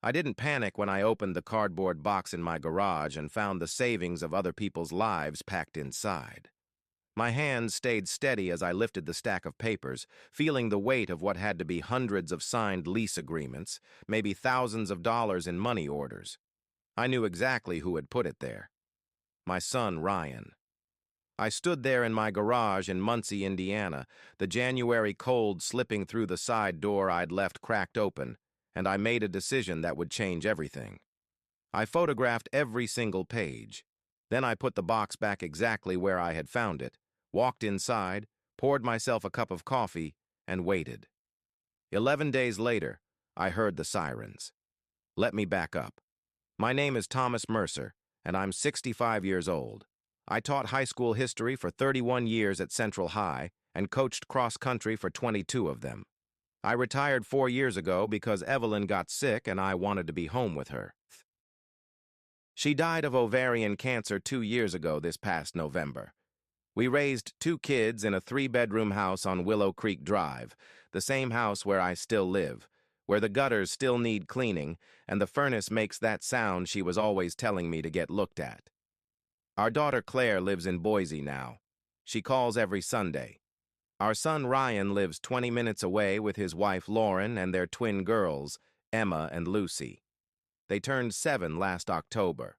I didn't panic when I opened the cardboard box in my garage and found the savings of other people's lives packed inside. My hands stayed steady as I lifted the stack of papers, feeling the weight of what had to be hundreds of signed lease agreements, maybe thousands of dollars in money orders. I knew exactly who had put it there. My son, Ryan. I stood there in my garage in Muncie, Indiana, the January cold slipping through the side door I'd left cracked open, and I made a decision that would change everything. I photographed every single page. Then I put the box back exactly where I had found it, walked inside, poured myself a cup of coffee, and waited. 11 days later, I heard the sirens. Let me back up. My name is Thomas Mercer, and I'm 65 years old. I taught high school history for 31 years at Central High and coached cross-country for 22 of them. I retired 4 years ago because Evelyn got sick and I wanted to be home with her. She died of ovarian cancer 2 years ago this past November. We raised 2 kids in a 3-bedroom house on Willow Creek Drive, the same house where I still live, where the gutters still need cleaning and the furnace makes that sound she was always telling me to get looked at. Our daughter Claire lives in Boise now. She calls every Sunday. Our son Ryan lives 20 minutes away with his wife Lauren and their twin girls, Emma and Lucy. They turned 7 last October.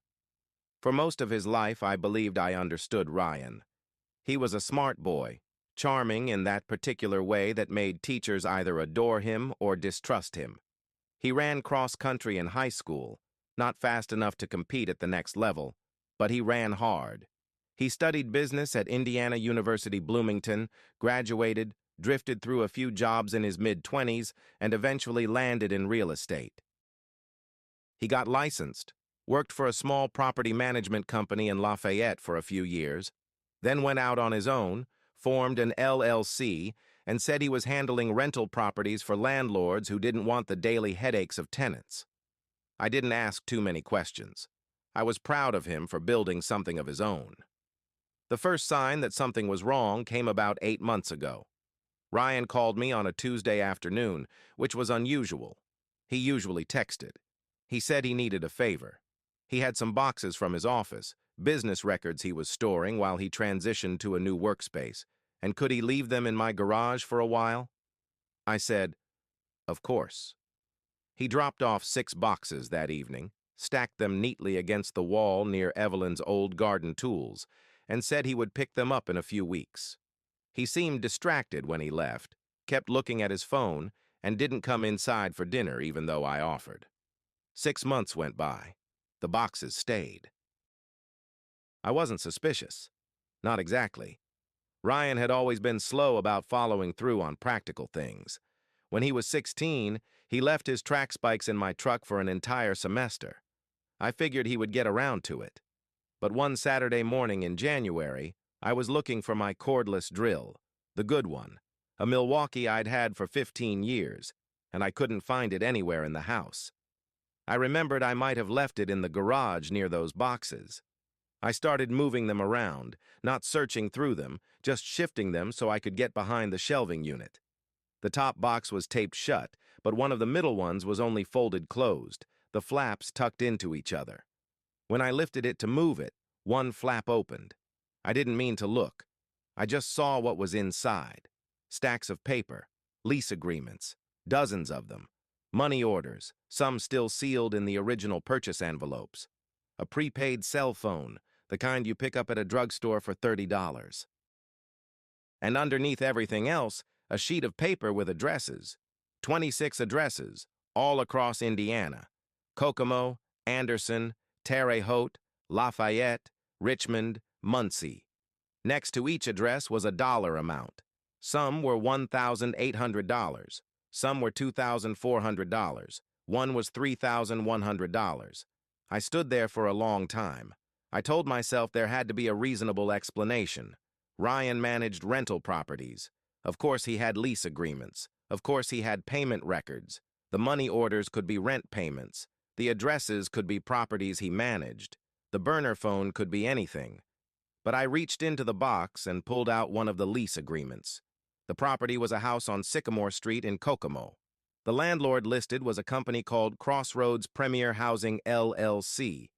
For most of his life, I believed I understood Ryan. He was a smart boy, charming in that particular way that made teachers either adore him or distrust him. He ran cross-country in high school, not fast enough to compete at the next level, but he ran hard. He studied business at Indiana University Bloomington, graduated, drifted through a few jobs in his mid-20s, and eventually landed in real estate. He got licensed, worked for a small property management company in Lafayette for a few years, then went out on his own, formed an LLC, and said he was handling rental properties for landlords who didn't want the daily headaches of tenants. I didn't ask too many questions. I was proud of him for building something of his own. The first sign that something was wrong came about 8 months ago. Ryan called me on a Tuesday afternoon, which was unusual. He usually texted. He said he needed a favor. He had some boxes from his office, business records he was storing while he transitioned to a new workspace, and could he leave them in my garage for a while? I said, of course. He dropped off 6 boxes that evening, stacked them neatly against the wall near Evelyn's old garden tools, and said he would pick them up in a few weeks. He seemed distracted when he left, kept looking at his phone, and didn't come inside for dinner even though I offered. 6 months went by. The boxes stayed. I wasn't suspicious. Not exactly. Ryan had always been slow about following through on practical things. When he was 16, he left his track spikes in my truck for an entire semester. I figured he would get around to it. But one Saturday morning in January, I was looking for my cordless drill, the good one, a Milwaukee I'd had for 15 years, and I couldn't find it anywhere in the house. I remembered I might have left it in the garage near those boxes. I started moving them around, not searching through them, just shifting them so I could get behind the shelving unit. The top box was taped shut, but one of the middle ones was only folded closed, the flaps tucked into each other. When I lifted it to move it, one flap opened. I didn't mean to look. I just saw what was inside. Stacks of paper, lease agreements, dozens of them, money orders, some still sealed in the original purchase envelopes, a prepaid cell phone, the kind you pick up at a drugstore for $30. And underneath everything else, a sheet of paper with addresses, 26 addresses, all across Indiana, Kokomo, Anderson, Terre Haute, Lafayette, Richmond, Muncie. Next to each address was a dollar amount. Some were $1,800, some were $2,400, one was $3,100. I stood there for a long time. I told myself there had to be a reasonable explanation. Ryan managed rental properties. Of course he had lease agreements. Of course he had payment records. The money orders could be rent payments. The addresses could be properties he managed. The burner phone could be anything. But I reached into the box and pulled out one of the lease agreements. The property was a house on Sycamore Street in Kokomo. The landlord listed was a company called Crossroads Premier Housing LLC.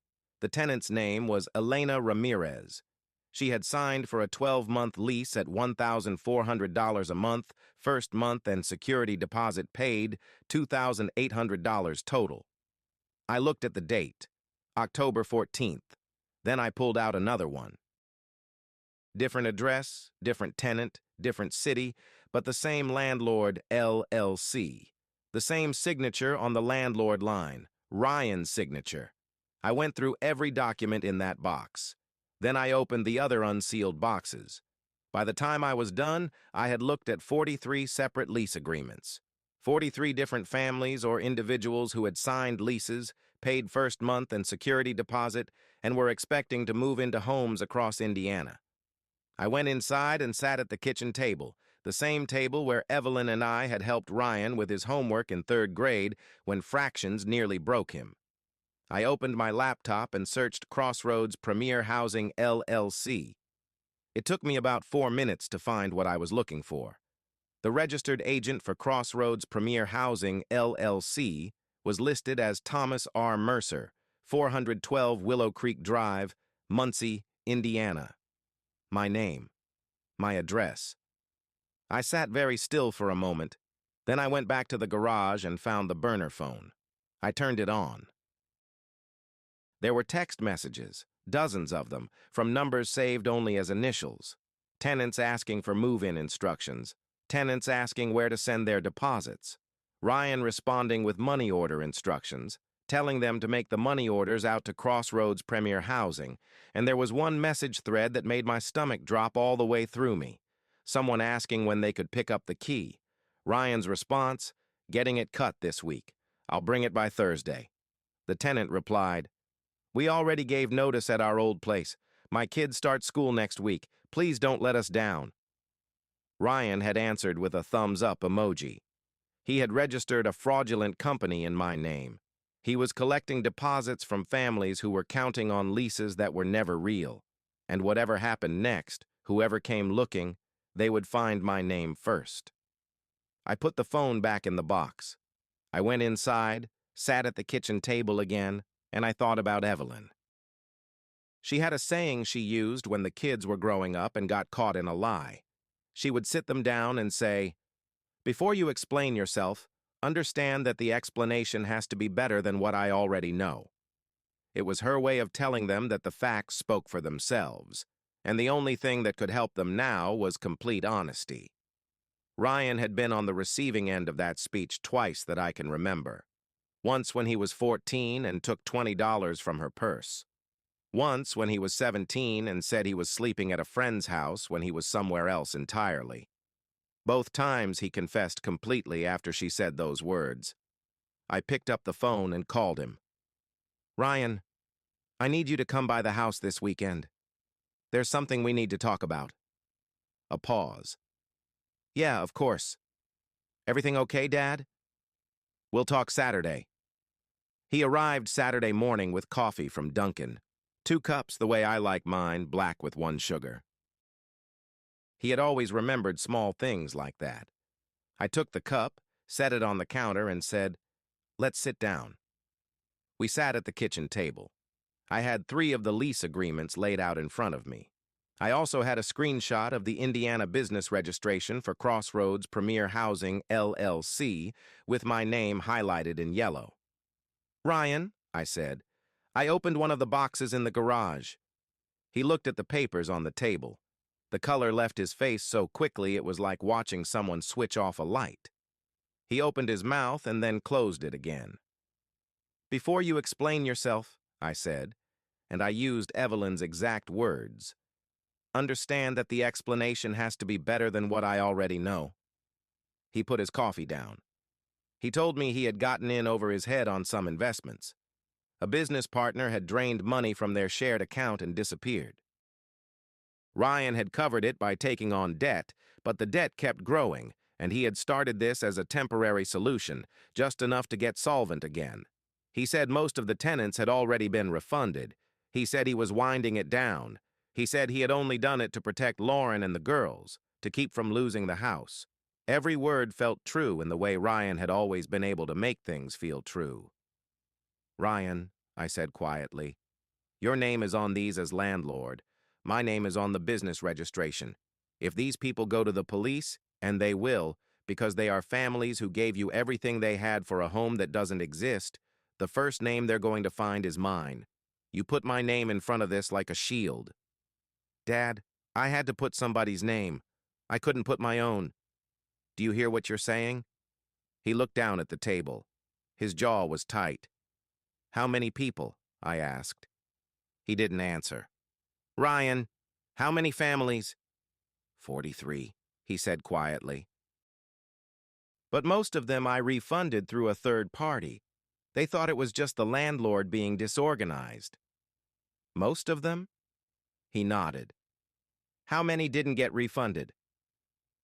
The tenant's name was Elena Ramirez. She had signed for a 12-month lease at $1,400 a month, first month and security deposit paid, $2,800 total. I looked at the date, October 14th. Then I pulled out another one. Different address, different tenant, different city, but the same landlord, LLC. The same signature on the landlord line, Ryan's signature. I went through every document in that box. Then I opened the other unsealed boxes. By the time I was done, I had looked at 43 separate lease agreements. 43 different families or individuals who had signed leases, paid first month and security deposit, and were expecting to move into homes across Indiana. I went inside and sat at the kitchen table, the same table where Evelyn and I had helped Ryan with his homework in 3rd grade when fractions nearly broke him. I opened my laptop and searched Crossroads Premier Housing LLC. It took me about 4 minutes to find what I was looking for. The registered agent for Crossroads Premier Housing LLC was listed as Thomas R. Mercer, 412 Willow Creek Drive, Muncie, Indiana. My name, my address. I sat very still for a moment. Then I went back to the garage and found the burner phone. I turned it on. There were text messages, dozens of them, from numbers saved only as initials. Tenants asking for move-in instructions. Tenants asking where to send their deposits. Ryan responding with money order instructions, telling them to make the money orders out to Crossroads Premier Housing, and there was one message thread that made my stomach drop all the way through me. Someone asking when they could pick up the key. Ryan's response, "Getting it cut this week. I'll bring it by Thursday." The tenant replied, "We already gave notice at our old place. My kids start school next week. Please don't let us down." Ryan had answered with a thumbs-up emoji. He had registered a fraudulent company in my name. He was collecting deposits from families who were counting on leases that were never real. And whatever happened next, whoever came looking, they would find my name first. I put the phone back in the box. I went inside, sat at the kitchen table again, and I thought about Evelyn. She had a saying she used when the kids were growing up and got caught in a lie. She would sit them down and say, "Before you explain yourself, understand that the explanation has to be better than what I already know." It was her way of telling them that the facts spoke for themselves, and the only thing that could help them now was complete honesty. Ryan had been on the receiving end of that speech twice that I can remember. Once when he was 14 and took $20 from her purse. Once when he was 17 and said he was sleeping at a friend's house when he was somewhere else entirely. Both times he confessed completely after she said those words. I picked up the phone and called him. "Ryan, I need you to come by the house this weekend. There's something we need to talk about." A pause. "Yeah, of course. Everything okay, Dad?" "We'll talk Saturday." He arrived Saturday morning with coffee from Dunkin'. 2 cups the way I like mine, black with 1 sugar. He had always remembered small things like that. I took the cup, set it on the counter, and said, "Let's sit down." We sat at the kitchen table. I had 3 of the lease agreements laid out in front of me. I also had a screenshot of the Indiana business registration for Crossroads Premier Housing LLC with my name highlighted in yellow. "Ryan," I said, "I opened one of the boxes in the garage." He looked at the papers on the table. The color left his face so quickly it was like watching someone switch off a light. He opened his mouth and then closed it again. "Before you explain yourself," I said, and I used Evelyn's exact words, "understand that the explanation has to be better than what I already know." He put his coffee down. He told me he had gotten in over his head on some investments. A business partner had drained money from their shared account and disappeared. Ryan had covered it by taking on debt, but the debt kept growing, and he had started this as a temporary solution, just enough to get solvent again. He said most of the tenants had already been refunded. He said he was winding it down. He said he had only done it to protect Lauren and the girls, to keep from losing the house. Every word felt true in the way Ryan had always been able to make things feel true. "Ryan," I said quietly, "your name is on these as landlord. My name is on the business registration. If these people go to the police, and they will, because they are families who gave you everything they had for a home that doesn't exist, the first name they're going to find is mine. You put my name in front of this like a shield." "Dad, I had to put somebody's name. I couldn't put my own. Do you hear what you're saying?" He looked down at the table. His jaw was tight. "How many people?" I asked. He didn't answer. "Ryan, how many families?" 43, he said quietly. "But most of them I refunded through a third party. They thought it was just the landlord being disorganized." "Most of them?" He nodded. "How many didn't get refunded?"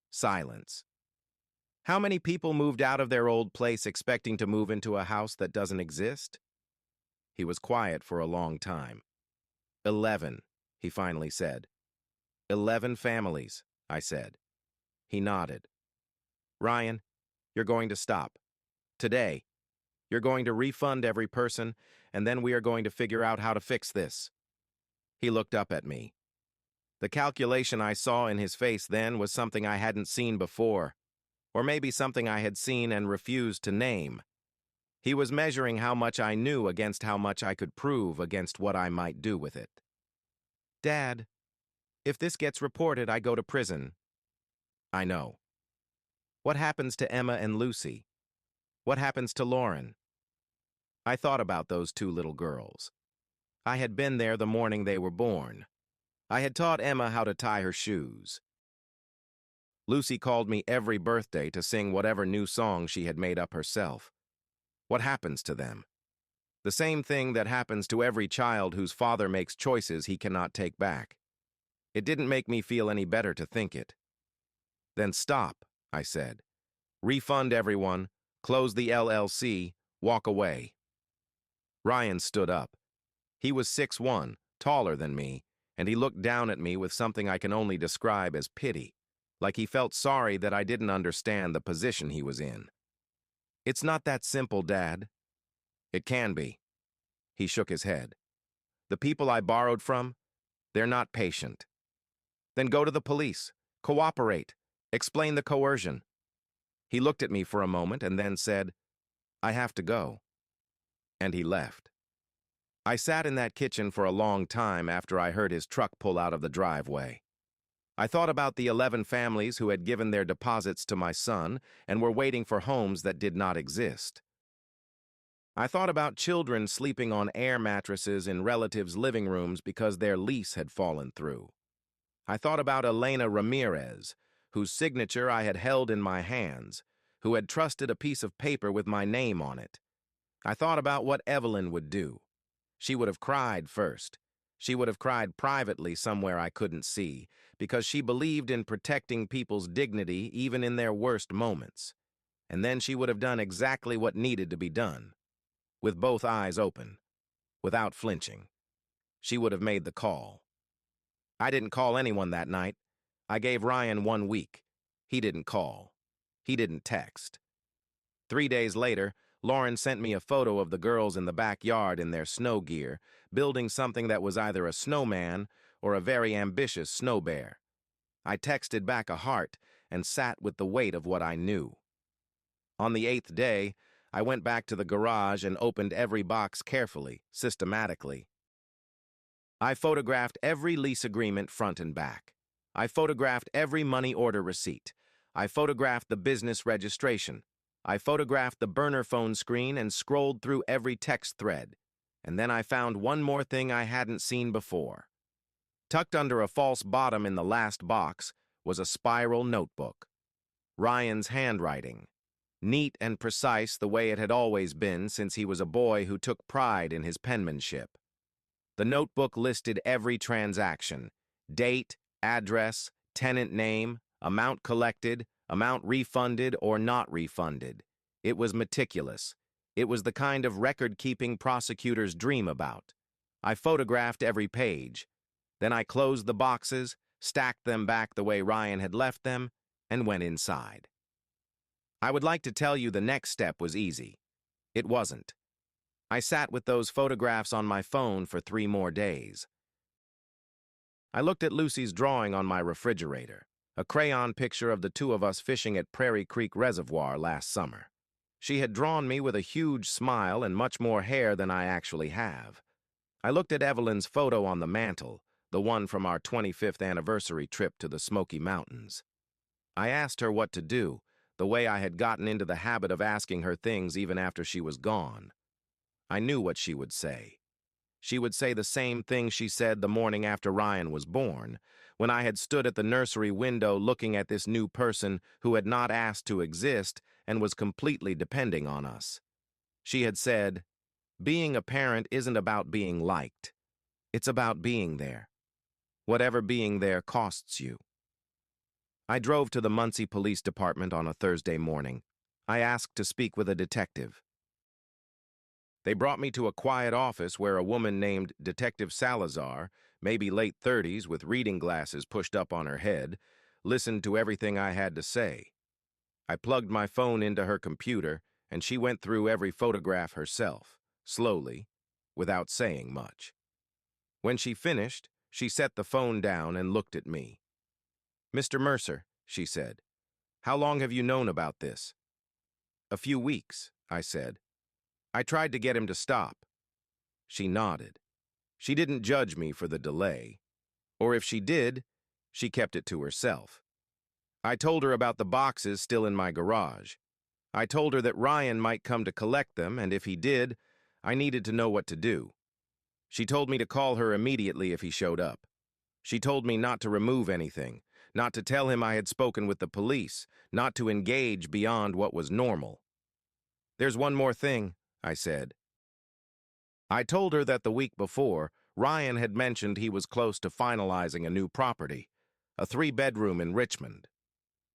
Silence. "How many people moved out of their old place expecting to move into a house that doesn't exist?" He was quiet for a long time. 11, he finally said. 11 families, I said. He nodded. "Ryan, you're going to stop. Today. You're going to refund every person, and then we are going to figure out how to fix this." He looked up at me. The calculation I saw in his face then was something I hadn't seen before, or maybe something I had seen and refused to name. He was measuring how much I knew against how much I could prove against what I might do with it. "Dad, if this gets reported, I go to prison." "I know." "What happens to Emma and Lucy? What happens to Lauren?" I thought about those two little girls. I had been there the morning they were born. I had taught Emma how to tie her shoes. Lucy called me every birthday to sing whatever new song she had made up herself. What happens to them? The same thing that happens to every child whose father makes choices he cannot take back. It didn't make me feel any better to think it. "Then stop," I said. "Refund everyone, close the LLC, walk away." Ryan stood up. He was 6'1", taller than me, and he looked down at me with something I can only describe as pity, like he felt sorry that I didn't understand the position he was in. "It's not that simple, Dad." "It can be." He shook his head. "The people I borrowed from, they're not patient." "Then go to the police. Cooperate. Explain the coercion." He looked at me for a moment and then said, "I have to go." And he left. I sat in that kitchen for a long time after I heard his truck pull out of the driveway. I thought about the 11 families who had given their deposits to my son and were waiting for homes that did not exist. I thought about children sleeping on air mattresses in relatives' living rooms because their lease had fallen through. I thought about Elena Ramirez, whose signature I had held in my hands, who had trusted a piece of paper with my name on it. I thought about what Evelyn would do. She would have cried first. She would have cried privately somewhere I couldn't see, because she believed in protecting people's dignity even in their worst moments. And then she would have done exactly what needed to be done, with both eyes open, without flinching. She would have made the call. I didn't call anyone that night. I gave Ryan 1 week. He didn't call. He didn't text. 3 days later, Lauren sent me a photo of the girls in the backyard in their snow gear, building something that was either a snowman or a very ambitious snow bear. I texted back a heart and sat with the weight of what I knew. On the 8th day, I went back to the garage and opened every box carefully, systematically. I photographed every lease agreement front and back. I photographed every money order receipt. I photographed the business registration. I photographed the burner phone screen and scrolled through every text thread. And then I found one more thing I hadn't seen before. Tucked under a false bottom in the last box was a spiral notebook. Ryan's handwriting. Neat and precise the way it had always been since he was a boy who took pride in his penmanship. The notebook listed every transaction: date, address, tenant name, amount collected, amount refunded or not refunded. It was meticulous. It was the kind of record-keeping prosecutors dream about. I photographed every page. Then I closed the boxes, stacked them back the way Ryan had left them, and went inside. I would like to tell you the next step was easy. It wasn't. I sat with those photographs on my phone for 3 more days. I looked at Lucy's drawing on my refrigerator, a crayon picture of the two of us fishing at Prairie Creek Reservoir last summer. She had drawn me with a huge smile and much more hair than I actually have. I looked at Evelyn's photo on the mantel, the one from our 25th anniversary trip to the Smoky Mountains. I asked her what to do, the way I had gotten into the habit of asking her things even after she was gone. I knew what she would say. She would say the same thing she said the morning after Ryan was born, when I had stood at the nursery window looking at this new person who had not asked to exist and was completely depending on us. She had said, "Being a parent isn't about being liked. It's about being there. Whatever being there costs you." I drove to the Muncie Police Department on a Thursday morning. I asked to speak with a detective. They brought me to a quiet office where a woman named Detective Salazar, maybe late 30s with reading glasses pushed up on her head, listened to everything I had to say. I plugged my phone into her computer, and she went through every photograph herself, slowly, without saying much. When she finished, she set the phone down and looked at me. "Mr. Mercer," she said, "how long have you known about this?" "A few weeks," I said. "I tried to get him to stop." She nodded. She didn't judge me for the delay. Or if she did, she kept it to herself. I told her about the boxes still in my garage. I told her that Ryan might come to collect them, and if he did, I needed to know what to do. She told me to call her immediately if he showed up. She told me not to remove anything, not to tell him I had spoken with the police, not to engage beyond what was normal. "There's one more thing," I said. I told her that the week before, Ryan had mentioned he was close to finalizing a new property, a 3-bedroom in Richmond.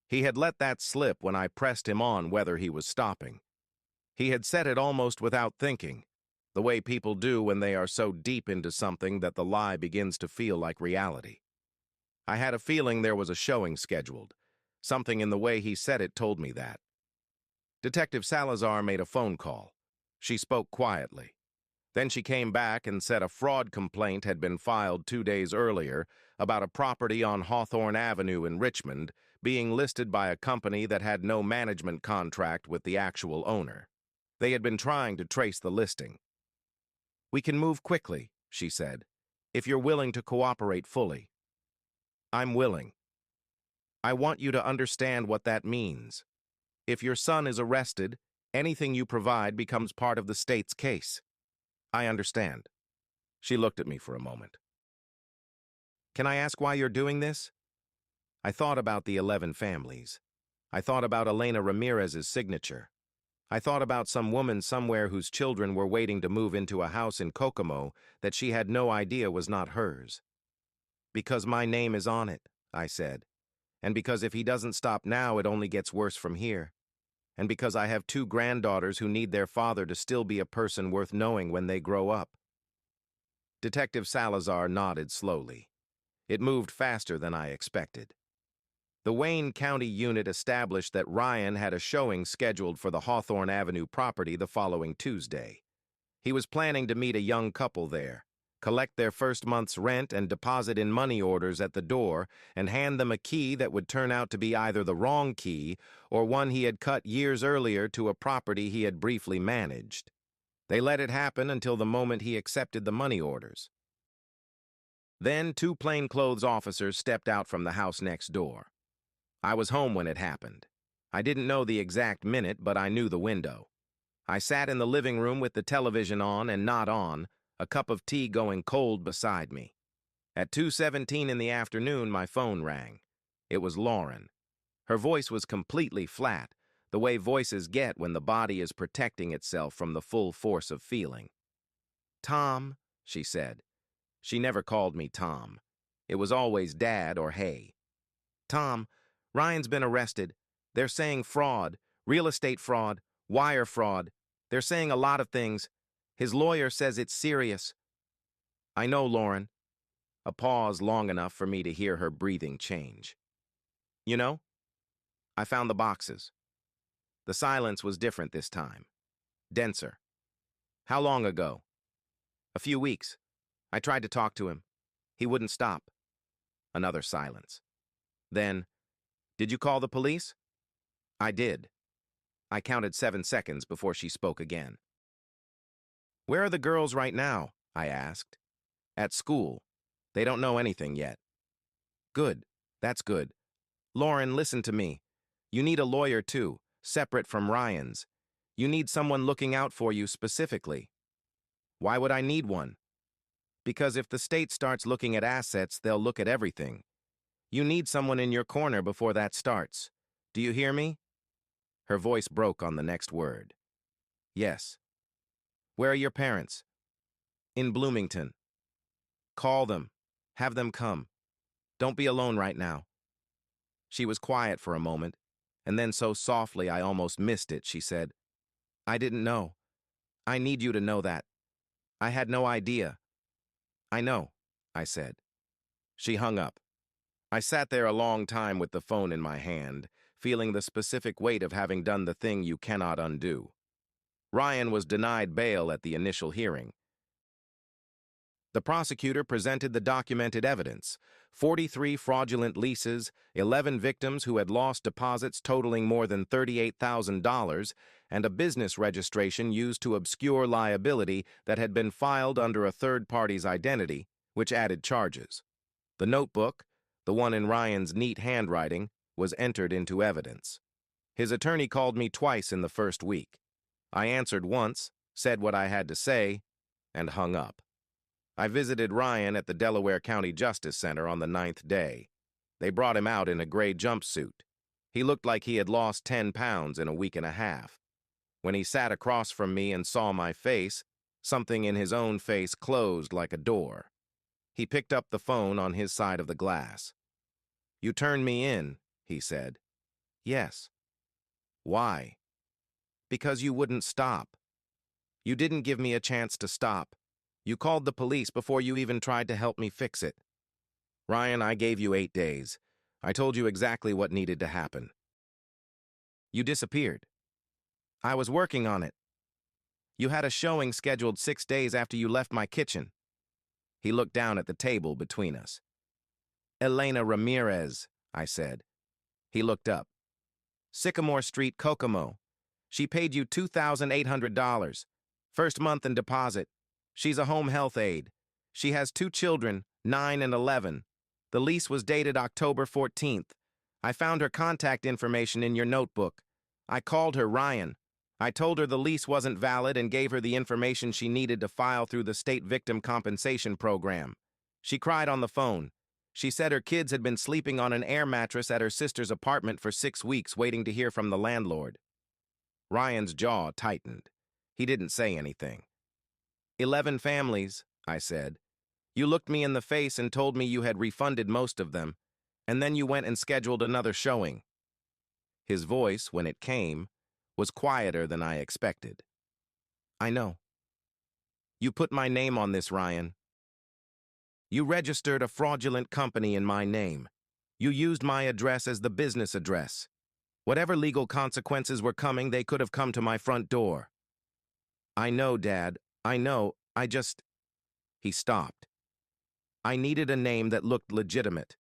He had let that slip when I pressed him on whether he was stopping. He had said it almost without thinking, the way people do when they are so deep into something that the lie begins to feel like reality. I had a feeling there was a showing scheduled. Something in the way he said it told me that. Detective Salazar made a phone call. She spoke quietly. Then she came back and said a fraud complaint had been filed 2 days earlier about a property on Hawthorne Avenue in Richmond being listed by a company that had no management contract with the actual owner. They had been trying to trace the listing. "We can move quickly," she said, "if you're willing to cooperate fully." "I'm willing. I want you to understand what that means. If your son is arrested, anything you provide becomes part of the state's case." "I understand." She looked at me for a moment. "Can I ask why you're doing this?" I thought about the 11 families. I thought about Elena Ramirez's signature. I thought about some woman somewhere whose children were waiting to move into a house in Kokomo that she had no idea was not hers. "Because my name is on it," I said. "And because if he doesn't stop now, it only gets worse from here. And because I have 2 granddaughters who need their father to still be a person worth knowing when they grow up." Detective Salazar nodded slowly. It moved faster than I expected. The Wayne County unit established that Ryan had a showing scheduled for the Hawthorne Avenue property the following Tuesday. He was planning to meet a young couple there, collect their first month's rent and deposit in money orders at the door, and hand them a key that would turn out to be either the wrong key or one he had cut years earlier to a property he had briefly managed. They let it happen until the moment he accepted the money orders. Then 2 plainclothes officers stepped out from the house next door. I was home when it happened. I didn't know the exact minute, but I knew the window. I sat in the living room with the television on and not on, a cup of tea going cold beside me. At 2:17 in the afternoon, my phone rang. It was Lauren. Her voice was completely flat, the way voices get when the body is protecting itself from the full force of feeling. "Tom," she said. She never called me Tom. It was always Dad or Hey. "Tom, Ryan's been arrested. They're saying fraud, real estate fraud, wire fraud. They're saying a lot of things. His lawyer says it's serious." "I know, Lauren." A pause long enough for me to hear her breathing change. "You know, I found the boxes." The silence was different this time. Denser. How long ago? A few weeks. I tried to talk to him. He wouldn't stop. Another silence. Then, did you call the police? I did. I counted 7 seconds before she spoke again. Where are the girls right now? I asked. At school. They don't know anything yet. Good. That's good. Lauren, listen to me. You need a lawyer too, separate from Ryan's. You need someone looking out for you specifically. Why would I need one? Because if the state starts looking at assets, they'll look at everything. You need someone in your corner before that starts. Do you hear me? Her voice broke on the next word. Yes. Where are your parents? In Bloomington. Call them. Have them come. Don't be alone right now. She was quiet for a moment, and then so softly I almost missed it, she said, I didn't know. I need you to know that. I had no idea. I know, I said. She hung up. I sat there a long time with the phone in my hand, feeling the specific weight of having done the thing you cannot undo. Ryan was denied bail at the initial hearing. The prosecutor presented the documented evidence: 43 fraudulent leases, 11 victims who had lost deposits totaling more than $38,000, and a business registration used to obscure liability that had been filed under a third party's identity, which added charges. The notebook, the one in Ryan's neat handwriting, was entered into evidence. His attorney called me twice in the first week. I answered once, said what I had to say, and hung up. I visited Ryan at the Delaware County Justice Center on the 9th day. They brought him out in a gray jumpsuit. He looked like he had lost 10 pounds in a week and a half. When he sat across from me and saw my face, something in his own face closed like a door. He picked up the phone on his side of the glass. You turned me in, he said. Yes. Why? Because you wouldn't stop. You didn't give me a chance to stop. You called the police before you even tried to help me fix it. Ryan, I gave you 8 days. I told you exactly what needed to happen. You disappeared. I was working on it. You had a showing scheduled 6 days after you left my kitchen. He looked down at the table between us. Elena Ramirez, I said. He looked up. Sycamore Street, Kokomo. She paid you $2,800. First month in deposit. She's a home health aide. She has 2 children, 9 and 11. The lease was dated October 14th. I found her contact information in your notebook. I called her Ryan. I told her the lease wasn't valid and gave her the information she needed to file through the state victim compensation program. She cried on the phone. She said her kids had been sleeping on an air mattress at her sister's apartment for 6 weeks waiting to hear from the landlord. Ryan's jaw tightened. He didn't say anything. 11 families, I said. You looked me in the face and told me you had refunded most of them, and then you went and scheduled another showing. His voice, when it came, was quieter than I expected. I know. You put my name on this, Ryan. You registered a fraudulent company in my name. You used my address as the business address. Whatever legal consequences were coming, they could have come to my front door. I know, Dad. I know. He stopped. I needed a name that looked legitimate.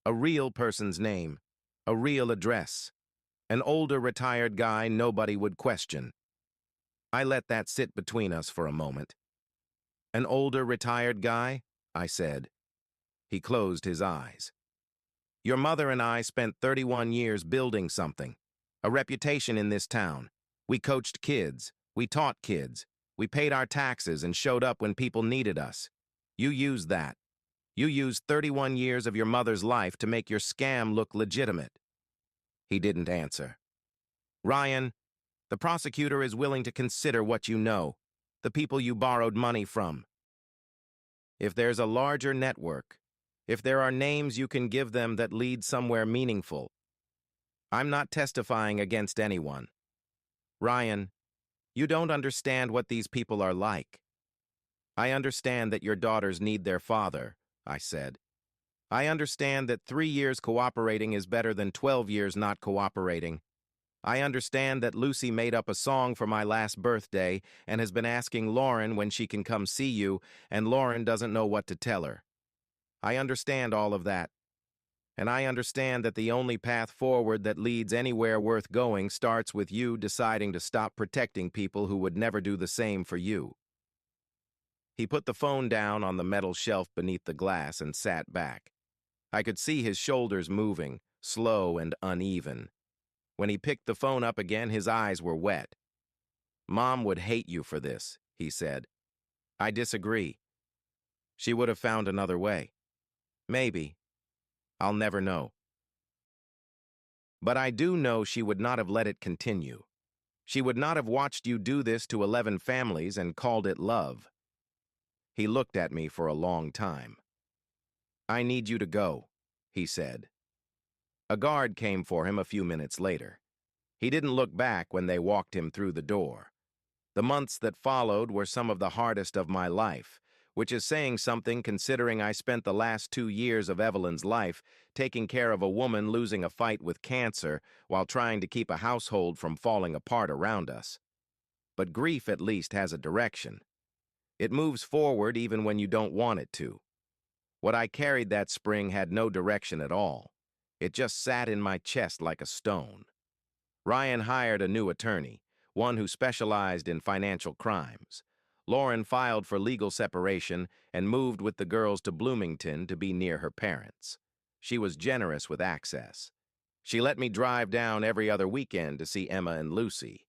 A real person's name. A real address. An older retired guy nobody would question. I let that sit between us for a moment. An older retired guy? I said. He closed his eyes. Your mother and I spent 31 years building something. A reputation in this town. We coached kids. We taught kids. We paid our taxes and showed up when people needed us. You used that. You used 31 years of your mother's life to make your scam look legitimate. He didn't answer. Ryan, the prosecutor is willing to consider what you know, the people you borrowed money from. If there's a larger network, if there are names you can give them that lead somewhere meaningful. I'm not testifying against anyone. Ryan, you don't understand what these people are like. I understand that your daughters need their father, I said. I understand that 3 years cooperating is better than 12 years not cooperating. I understand that Lucy made up a song for my last birthday and has been asking Lauren when she can come see you, and Lauren doesn't know what to tell her. I understand all of that. And I understand that the only path forward that leads anywhere worth going starts with you deciding to stop protecting people who would never do the same for you. He put the phone down on the metal shelf beneath the glass and sat back. I could see his shoulders moving, slow and uneven. When he picked the phone up again, his eyes were wet. "Mom would hate you for this," he said. "I disagree. She would have found another way. Maybe. I'll never know. But I do know she would not have let it continue. She would not have watched you do this to 11 families and called it love." He looked at me for a long time. "I need you to go," he said. A guard came for him a few minutes later. He didn't look back when they walked him through the door. The months that followed were some of the hardest of my life, which is saying something considering I spent the last 2 years of Evelyn's life taking care of a woman losing a fight with cancer while trying to keep a household from falling apart around us. But grief at least has a direction. It moves forward even when you don't want it to. What I carried that spring had no direction at all. It just sat in my chest like a stone. Ryan hired a new attorney, one who specialized in financial crimes. Lauren filed for legal separation and moved with the girls to Bloomington to be near her parents. She was generous with access. She let me drive down every other weekend to see Emma and Lucy.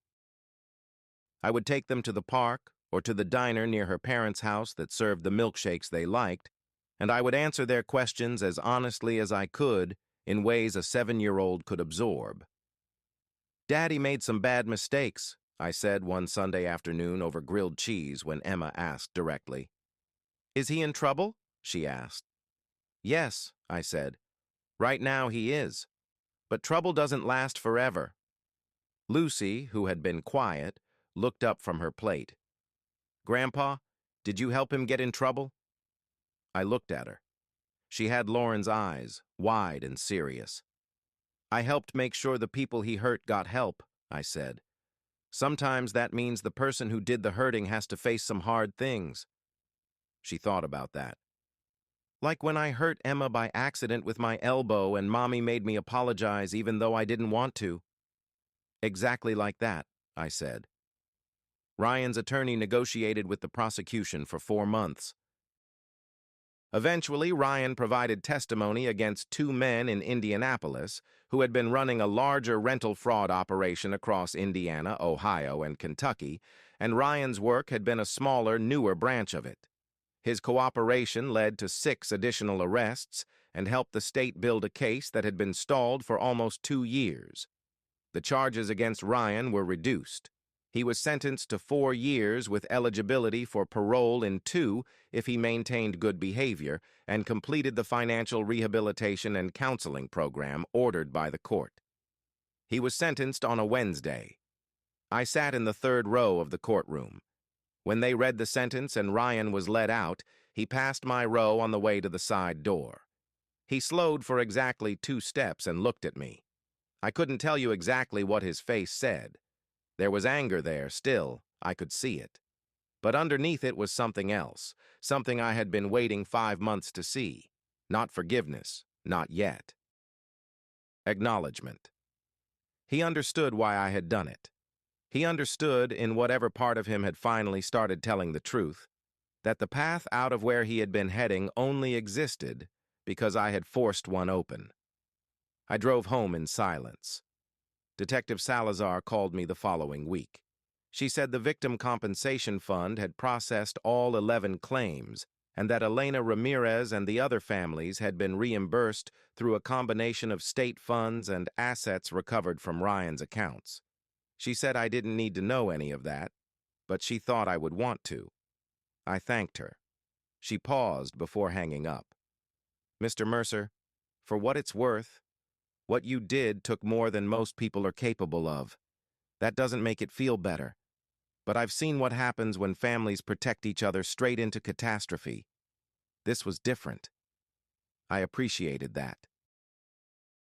I would take them to the park or to the diner near her parents' house that served the milkshakes they liked, and I would answer their questions as honestly as I could in ways a 7-year-old could absorb. "Daddy made some bad mistakes," I said one Sunday afternoon over grilled cheese when Emma asked directly. "Is he in trouble?" she asked. "Yes," I said. "Right now he is. But trouble doesn't last forever." Lucy, who had been quiet, looked up from her plate. "Grandpa, did you help him get in trouble?" I looked at her. She had Lauren's eyes, wide and serious. "I helped make sure the people he hurt got help," I said. "Sometimes that means the person who did the hurting has to face some hard things." She thought about that. "Like when I hurt Emma by accident with my elbow and Mommy made me apologize even though I didn't want to." "Exactly like that," I said. Ryan's attorney negotiated with the prosecution for 4 months. Eventually, Ryan provided testimony against 2 men in Indianapolis who had been running a larger rental fraud operation across Indiana, Ohio, and Kentucky, and Ryan's work had been a smaller, newer branch of it. His cooperation led to 6 additional arrests and helped the state build a case that had been stalled for almost 2 years. The charges against Ryan were reduced. He was sentenced to 4 years with eligibility for parole in 2 if he maintained good behavior and completed the financial rehabilitation and counseling program ordered by the court. He was sentenced on a Wednesday. I sat in the 3rd row of the courtroom. When they read the sentence and Ryan was let out, he passed my row on the way to the side door. He slowed for exactly 2 steps and looked at me. I couldn't tell you exactly what his face said. There was anger there still, I could see it. But underneath it was something else, something I had been waiting 5 months to see. Not forgiveness, not yet. Acknowledgement. He understood why I had done it. He understood, in whatever part of him had finally started telling the truth, that the path out of where he had been heading only existed because I had forced one open. I drove home in silence. Detective Salazar called me the following week. She said the Victim Compensation Fund had processed all 11 claims and that Elena Ramirez and the other families had been reimbursed through a combination of state funds and assets recovered from Ryan's accounts. She said I didn't need to know any of that, but she thought I would want to. I thanked her. She paused before hanging up. "Mr. Mercer, for what it's worth, what you did took more than most people are capable of. That doesn't make it feel better. But I've seen what happens when families protect each other straight into catastrophe. This was different. I appreciated that."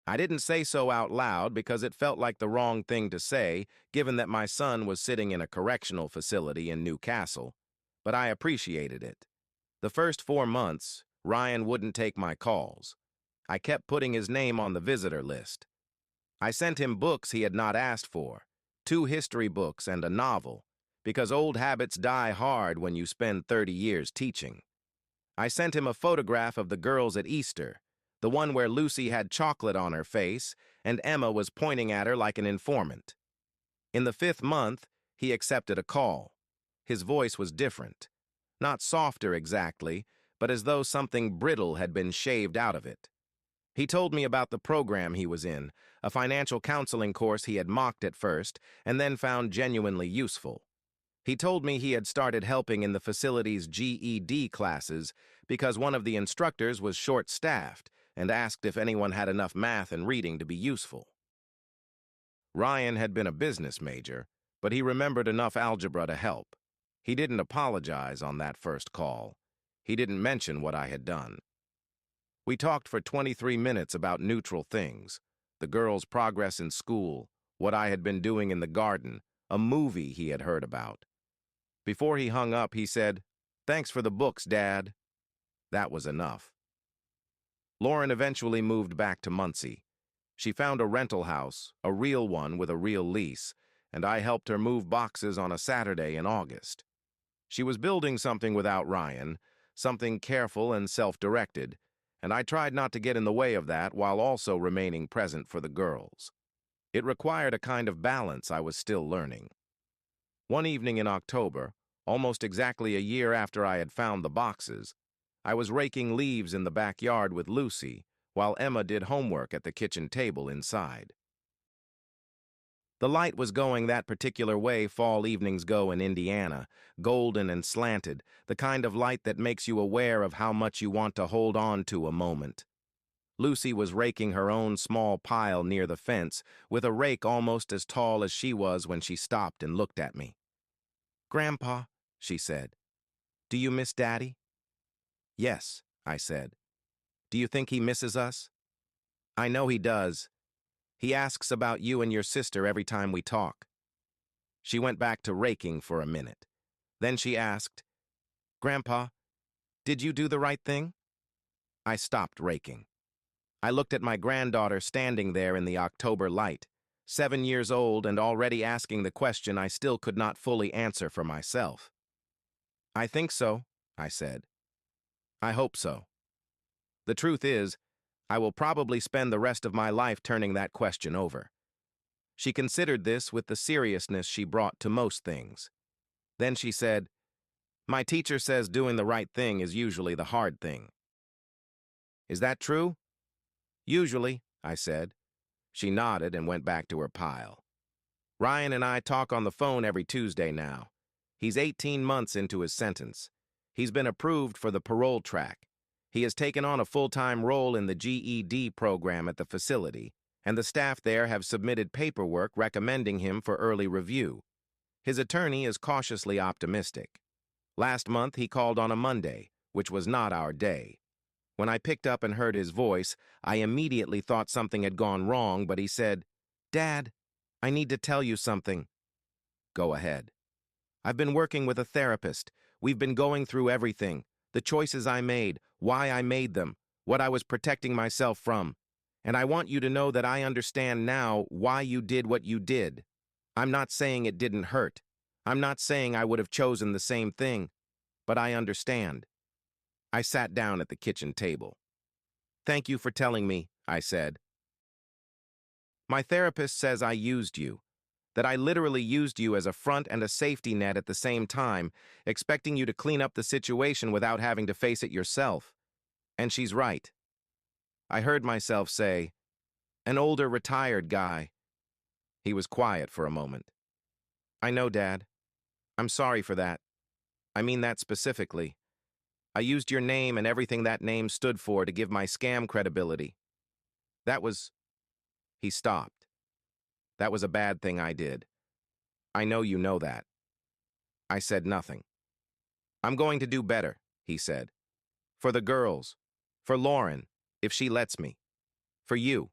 I didn't say so out loud because it felt like the wrong thing to say, given that my son was sitting in a correctional facility in Newcastle, but I appreciated it. The first 4 months, Ryan wouldn't take my calls. I kept putting his name on the visitor list. I sent him books he had not asked for, 2 history books and a novel, because old habits die hard when you spend 30 years teaching. I sent him a photograph of the girls at Easter, the one where Lucy had chocolate on her face and Emma was pointing at her like an informant. In the 5th month, he accepted a call. His voice was different. Not softer exactly, but as though something brittle had been shaved out of it. He told me about the program he was in, a financial counseling course he had mocked at first and then found genuinely useful. He told me he had started helping in the facility's GED classes because one of the instructors was short-staffed and asked if anyone had enough math and reading to be useful. Ryan had been a business major, but he remembered enough algebra to help. He didn't apologize on that first call. He didn't mention what I had done. We talked for 23 minutes about neutral things, the girls' progress in school, what I had been doing in the garden, a movie he had heard about. Before he hung up, he said, "Thanks for the books, Dad." That was enough. Lauren eventually moved back to Muncie. She found a rental house, a real one with a real lease, and I helped her move boxes on a Saturday in August. She was building something without Ryan, something careful and self-directed, and I tried not to get in the way of that while also remaining present for the girls. It required a kind of balance I was still learning. One evening in October, almost exactly a year after I had found the boxes, I was raking leaves in the backyard with Lucy while Emma did homework at the kitchen table inside. The light was going that particular way fall evenings go in Indiana, golden and slanted, the kind of light that makes you aware of how much you want to hold on to a moment. Lucy was raking her own small pile near the fence with a rake almost as tall as she was when she stopped and looked at me. "Grandpa," she said, "do you miss Daddy?" "Yes," I said. "Do you think he misses us?" "I know he does. He asks about you and your sister every time we talk." She went back to raking for a minute. Then she asked, "Grandpa, did you do the right thing?" I stopped raking. I looked at my granddaughter standing there in the October light, 7 years old and already asking the question I still could not fully answer for myself. "I think so," I said. "I hope so. The truth is, I will probably spend the rest of my life turning that question over." She considered this with the seriousness she brought to most things. Then she said, "My teacher says doing the right thing is usually the hard thing." "Is that true?" "Usually," I said. She nodded and went back to her pile. "Ryan and I talk on the phone every Tuesday now. He's 18 months into his sentence. He's been approved for the parole track. He has taken on a full-time role in the GED program at the facility, and the staff there have submitted paperwork recommending him for early review. His attorney is cautiously optimistic. Last month he called on a Monday, which was not our day. When I picked up and heard his voice, I immediately thought something had gone wrong, but he said, "Dad, I need to tell you something." "Go ahead." "I've been working with a therapist. We've been going through everything, the choices I made, why I made them, what I was protecting myself from. And I want you to know that I understand now why you did what you did. I'm not saying it didn't hurt. I'm not saying I would have chosen the same thing, but I understand." I sat down at the kitchen table. "Thank you for telling me," I said. "My therapist says I used you, that I literally used you as a front and a safety net at the same time, expecting you to clean up the situation without having to face it yourself. And she's right." I heard myself say, "An older retired guy." He was quiet for a moment. "I know, Dad. I'm sorry for that. I mean that specifically. I used your name and everything that name stood for to give my scam credibility. That was—" He stopped. "That was a bad thing I did. I know you know that." I said nothing. "I'm going to do better," he said. "For the girls. For Lauren, if she lets me. For you."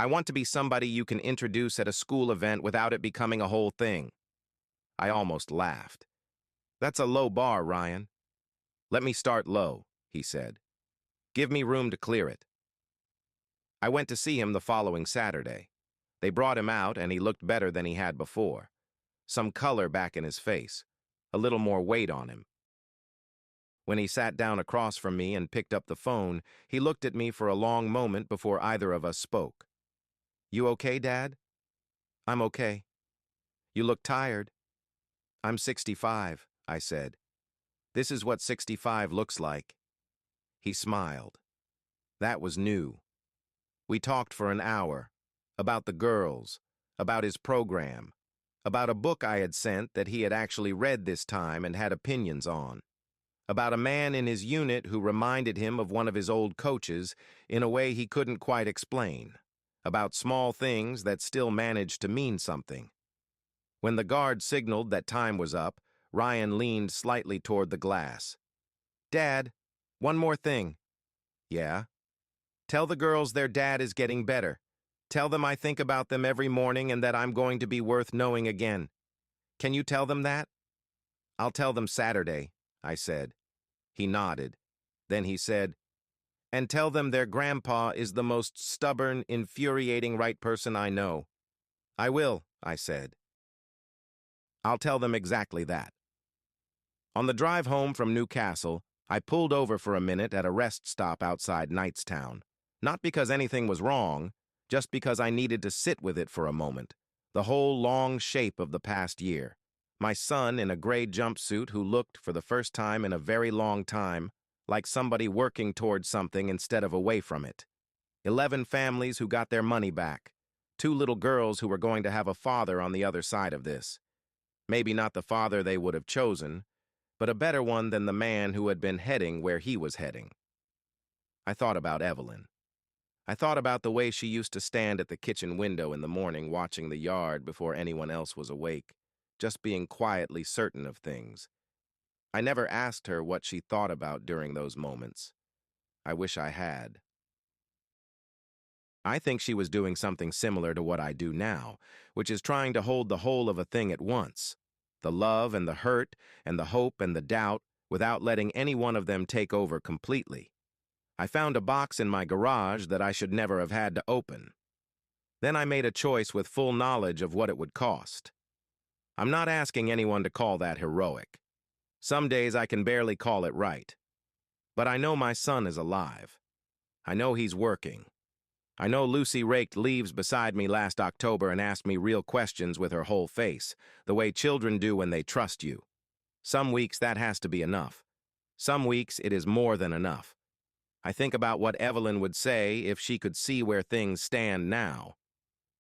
I want to be somebody you can introduce at a school event without it becoming a whole thing. I almost laughed. That's a low bar, Ryan. Let me start low, he said. Give me room to clear it. I went to see him the following Saturday. They brought him out, and he looked better than he had before. Some color back in his face, a little more weight on him. When he sat down across from me and picked up the phone, he looked at me for a long moment before either of us spoke. You okay, Dad? I'm okay. You look tired. I'm 65, I said. This is what 65 looks like. He smiled. That was new. We talked for an hour, about the girls, about his program, about a book I had sent that he had actually read this time and had opinions on, about a man in his unit who reminded him of one of his old coaches in a way he couldn't quite explain, about small things that still managed to mean something. When the guard signaled that time was up, Ryan leaned slightly toward the glass. Dad, one more thing. Yeah? Tell the girls their dad is getting better. Tell them I think about them every morning and that I'm going to be worth knowing again. Can you tell them that? I'll tell them Saturday, I said. He nodded. Then he said, and tell them their grandpa is the most stubborn, infuriating right person I know. I will, I said. I'll tell them exactly that. On the drive home from Newcastle, I pulled over for a minute at a rest stop outside Knightstown. Not because anything was wrong, just because I needed to sit with it for a moment. The whole long shape of the past year. My son in a gray jumpsuit who looked, for the first time in a very long time, like somebody working towards something instead of away from it. 11 families who got their money back. 2 little girls who were going to have a father on the other side of this. Maybe not the father they would have chosen, but a better one than the man who had been heading where he was heading. I thought about Evelyn. I thought about the way she used to stand at the kitchen window in the morning watching the yard before anyone else was awake, just being quietly certain of things. I never asked her what she thought about during those moments. I wish I had. I think she was doing something similar to what I do now, which is trying to hold the whole of a thing at once. The love and the hurt and the hope and the doubt without letting any one of them take over completely. I found a box in my garage that I should never have had to open. Then I made a choice with full knowledge of what it would cost. I'm not asking anyone to call that heroic. Some days I can barely call it right. But I know my son is alive. I know he's working. I know Lucy raked leaves beside me last October and asked me real questions with her whole face, the way children do when they trust you. Some weeks that has to be enough. Some weeks it is more than enough. I think about what Evelyn would say if she could see where things stand now.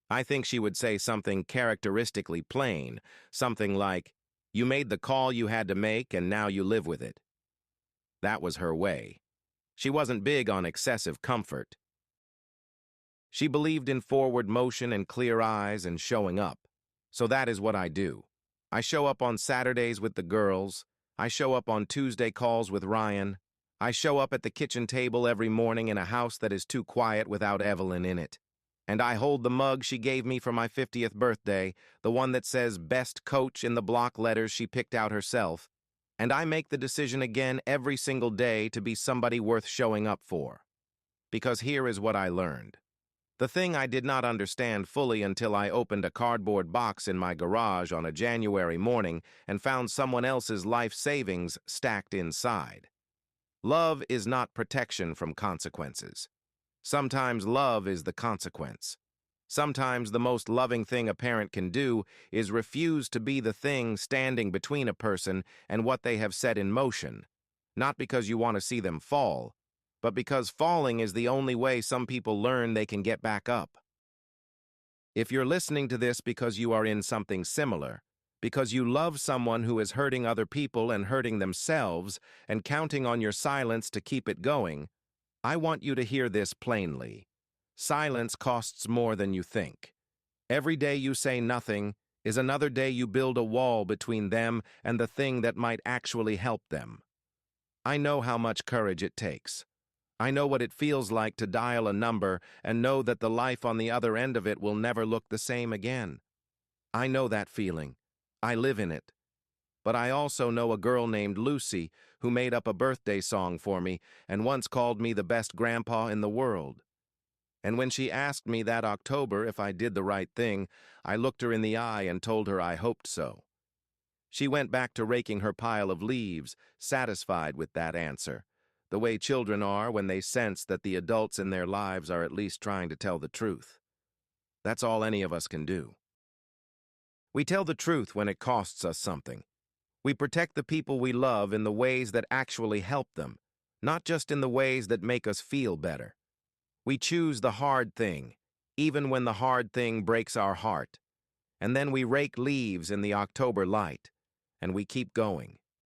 I think she would say something characteristically plain, something like, you made the call you had to make and now you live with it. That was her way. She wasn't big on excessive comfort. She believed in forward motion and clear eyes and showing up. So that is what I do. I show up on Saturdays with the girls. I show up on Tuesday calls with Ryan. I show up at the kitchen table every morning in a house that is too quiet without Evelyn in it. And I hold the mug she gave me for my 50th birthday, the one that says best coach in the block letters she picked out herself. And I make the decision again every single day to be somebody worth showing up for. Because here is what I learned. The thing I did not understand fully until I opened a cardboard box in my garage on a January morning and found someone else's life savings stacked inside. Love is not protection from consequences. Sometimes love is the consequence. Sometimes the most loving thing a parent can do is refuse to be the thing standing between a person and what they have set in motion, not because you want to see them fall, but because falling is the only way some people learn they can get back up. If you're listening to this because you are in something similar, because you love someone who is hurting other people and hurting themselves and counting on your silence to keep it going, I want you to hear this plainly. Silence costs more than you think. Every day you say nothing is another day you build a wall between them and the thing that might actually help them. I know how much courage it takes. I know what it feels like to dial a number and know that the life on the other end of it will never look the same again. I know that feeling. I live in it. But I also know a girl named Lucy who made up a birthday song for me and once called me the best grandpa in the world. And when she asked me that October if I did the right thing, I looked her in the eye and told her I hoped so. She went back to raking her pile of leaves, satisfied with that answer, the way children are when they sense that the adults in their lives are at least trying to tell the truth. That's all any of us can do. We tell the truth when it costs us something. We protect the people we love in the ways that actually help them, not just in the ways that make us feel better. We choose the hard thing, even when the hard thing breaks our heart. And then we rake leaves in the October light, and we keep going.